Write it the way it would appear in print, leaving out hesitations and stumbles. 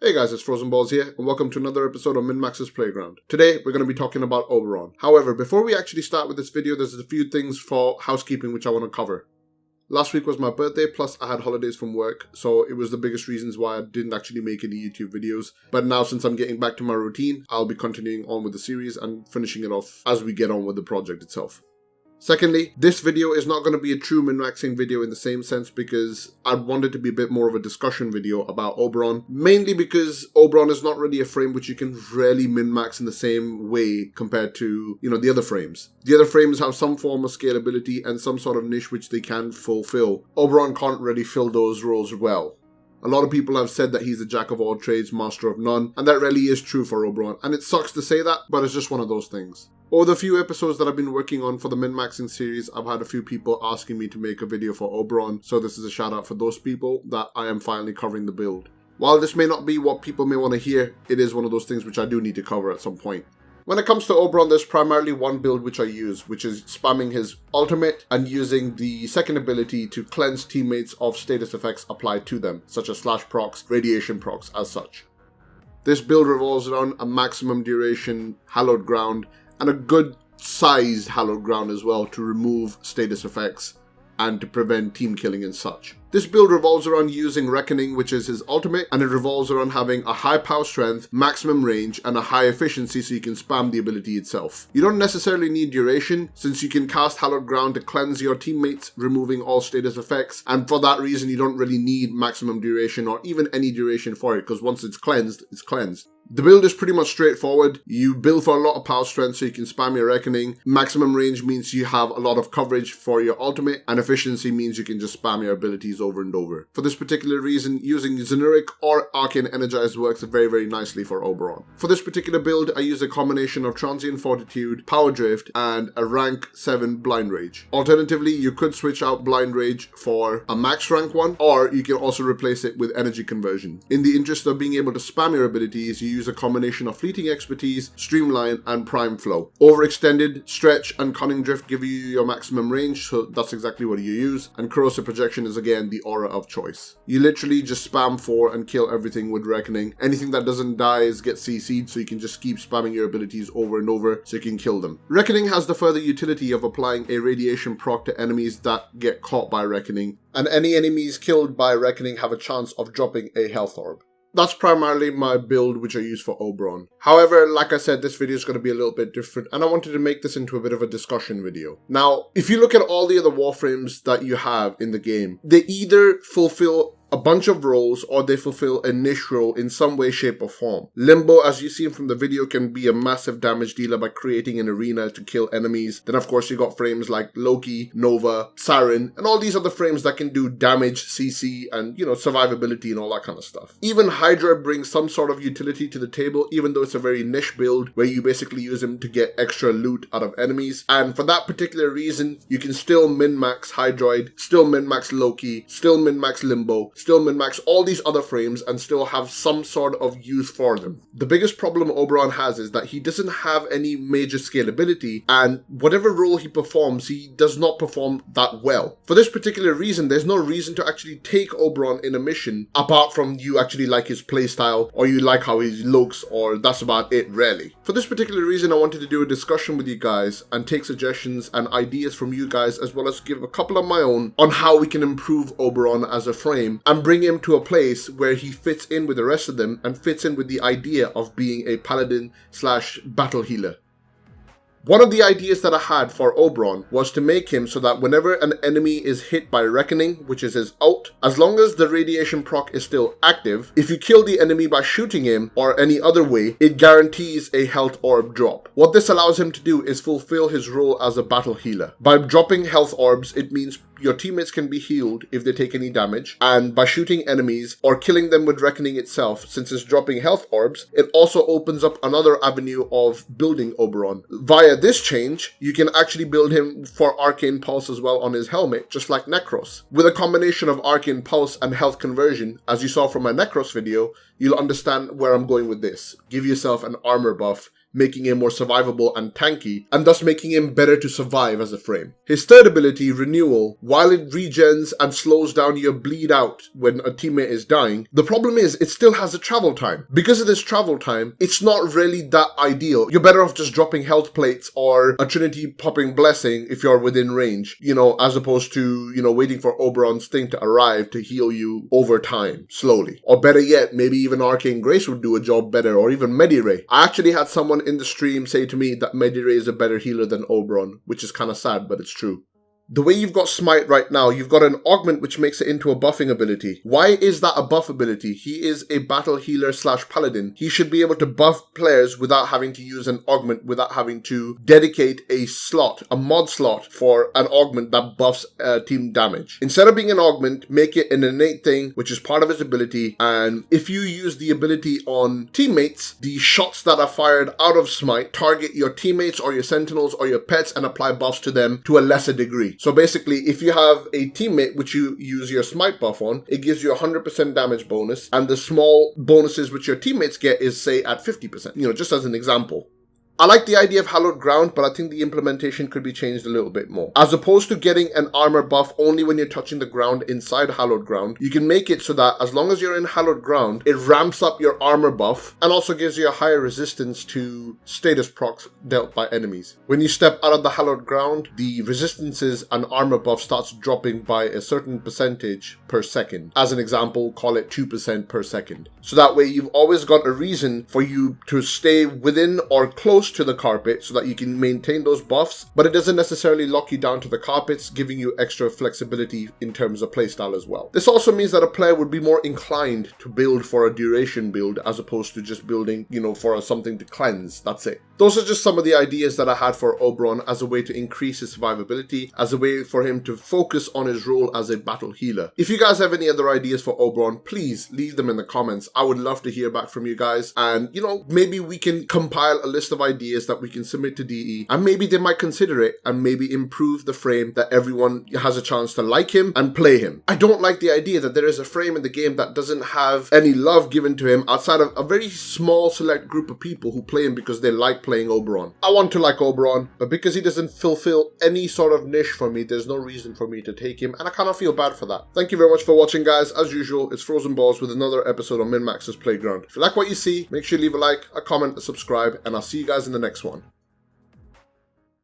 Hey guys, it's Frozenballz here, and welcome to another episode of Minmaxer's Playground. Today, we're going to be talking about Oberon. However, before we actually start with this video, there's a few things for housekeeping which I want to cover. Last week was my birthday, plus I had holidays from work, so it was the biggest reasons why I didn't actually make any YouTube videos. But now, since I'm getting back to my routine, I'll be continuing on with the series and finishing it off as we get on with the project itself. Secondly, this video is not going to be a true min-maxing video in the same sense because I wanted to be a bit more of a discussion video about Oberon, mainly because Oberon is not really a frame which you can really min-max in the same way compared to, the other frames. The other frames have some form of scalability and some sort of niche which they can fulfill. Oberon can't really fill those roles well. A lot of people have said that he's a jack of all trades, master of none, and that really is true for Oberon, and it sucks to say that, but it's just one of those things. Over the few episodes that I've been working on for the min-maxing series, I've had a few people asking me to make a video for Oberon, so this is a shout out for those people that I am finally covering the build. While this may not be what people may want to hear, it is one of those things which I do need to cover at some point. When it comes to Oberon, there's primarily one build which I use, which is spamming his ultimate and using the second ability to cleanse teammates of status effects applied to them, such as slash procs, radiation procs as such. This build revolves around a maximum duration hallowed ground and a good sized hallowed ground as well to remove status effects and to prevent team killing and such. This build revolves around using Reckoning, which is his ultimate, and it revolves around having a high power strength, maximum range, and a high efficiency so you can spam the ability itself. You don't necessarily need duration, since you can cast Hallowed Ground to cleanse your teammates, removing all status effects, and for that reason you don't really need maximum duration or even any duration for it, because once it's cleansed, it's cleansed. The build is pretty much straightforward. You build for a lot of power strength so you can spam your Reckoning. Maximum range means you have a lot of coverage for your ultimate, and efficiency means you can just spam your abilities over and over. For this particular reason, using Generic or Arcane Energized works very, very nicely for Oberon. For this particular build, I use a combination of Transient Fortitude, Power Drift, and a rank 7 Blind Rage. Alternatively, you could switch out Blind Rage for a max rank one, or you can also replace it with Energy Conversion. In the interest of being able to spam your abilities, you use a combination of Fleeting Expertise, Streamline, and Prime Flow. Overextended, Stretch, and Cunning Drift give you your maximum range, so that's exactly what you use, and Corrosive Projection is again the aura of choice. You literally just spam 4 and kill everything with Reckoning. Anything that doesn't die gets CC'd, so you can just keep spamming your abilities over and over so you can kill them. Reckoning has the further utility of applying a radiation proc to enemies that get caught by Reckoning, and any enemies killed by Reckoning have a chance of dropping a health orb. That's primarily my build which I use for Oberon. However, like I said, this video is going to be a little bit different and I wanted to make this into a bit of a discussion video. Now, if you look at all the other Warframes that you have in the game, they either fulfill a bunch of roles or they fulfill a niche role in some way, shape or form. Limbo, as you see from the video, can be a massive damage dealer by creating an arena to kill enemies. Then of course you got frames like Loki, Nova, Siren, and all these other frames that can do damage, CC, and survivability and all that kind of stuff. Even Hydra brings some sort of utility to the table, even though it's a very niche build where you basically use him to get extra loot out of enemies. And for that particular reason, you can still min-max Hydroid, still min-max Loki, still min-max Limbo, still min-max all these other frames and still have some sort of use for them. The biggest problem Oberon has is that he doesn't have any major scalability, and whatever role he performs, he does not perform that well. For this particular reason, there's no reason to actually take Oberon in a mission apart from you actually like his playstyle or you like how he looks, or that's about it really. For this particular reason, I wanted to do a discussion with you guys and take suggestions and ideas from you guys, as well as give a couple of my own on how we can improve Oberon as a frame and bring him to a place where he fits in with the rest of them and fits in with the idea of being a paladin / battle healer. One of the ideas that I had for Oberon was to make him so that whenever an enemy is hit by Reckoning, which is his ult, as long as the radiation proc is still active, if you kill the enemy by shooting him or any other way, it guarantees a health orb drop. What this allows him to do is fulfill his role as a battle healer. By dropping health orbs, it means your teammates can be healed if they take any damage, and by shooting enemies or killing them with Reckoning itself, since it's dropping health orbs, it also opens up another avenue of building Oberon. Via this change, you can actually build him for Arcane Pulse as well on his helmet, just like Necros. With a combination of Arcane Pulse and health conversion, as you saw from my Necros video, you'll understand where I'm going with this. Give yourself an armor buff, making him more survivable and tanky, and thus making him better to survive as a frame. His third ability, Renewal, while it regens and slows down your bleed out when a teammate is dying, the problem is it still has a travel time. Because of this travel time, it's not really that ideal. You're better off just dropping health plates or a Trinity popping blessing if you're within range, as opposed to, waiting for Oberon's thing to arrive to heal you over time, slowly. Or better yet, maybe even Arcane Grace would do a job better, or even Mediray. I actually had someone in the stream say to me that Mediray is a better healer than Oberon, which is kind of sad, but it's true. The way you've got Smite right now, you've got an augment which makes it into a buffing ability. Why is that a buff ability? He is a battle healer / paladin. He should be able to buff players without having to use an augment, without having to dedicate a mod slot for an augment that buffs team damage. Instead of being an augment, make it an innate thing, which is part of his ability, and if you use the ability on teammates, the shots that are fired out of Smite target your teammates or your sentinels or your pets and apply buffs to them to a lesser degree. So basically, if you have a teammate which you use your Smite buff on, it gives you a 100% damage bonus, and the small bonuses which your teammates get is, say, at 50%, just as an example. I like the idea of Hallowed Ground, but I think the implementation could be changed a little bit more. As opposed to getting an armor buff only when you're touching the ground inside Hallowed Ground, you can make it so that as long as you're in Hallowed Ground, it ramps up your armor buff and also gives you a higher resistance to status procs dealt by enemies. When you step out of the Hallowed Ground, the resistances and armor buff starts dropping by a certain percentage per second. As an example, call it 2% per second. So that way you've always got a reason for you to stay within or close to the carpet so that you can maintain those buffs, but it doesn't necessarily lock you down to the carpets, giving you extra flexibility in terms of playstyle as well. This also means that a player would be more inclined to build for a duration build as opposed to just building, for something to cleanse. That's it. Those are just some of the ideas that I had for Oberon as a way to increase his survivability, as a way for him to focus on his role as a battle healer. If you guys have any other ideas for Oberon, please leave them in the comments. I would love to hear back from you guys, and maybe we can compile a list of ideas that we can submit to DE, and maybe they might consider it and maybe improve the frame that everyone has a chance to like him and play him. I don't like the idea that there is a frame in the game that doesn't have any love given to him outside of a very small select group of people who play him because they like playing Oberon. I want to like Oberon, but because he doesn't fulfill any sort of niche for me, there's no reason for me to take him, and I kind of feel bad for that. Thank you very much for watching, guys. As usual, it's Frozenballz with another episode of Minmaxer's Playground. If you like what you see, make sure you leave a like, a comment, a subscribe, and I'll see you guys in the next one.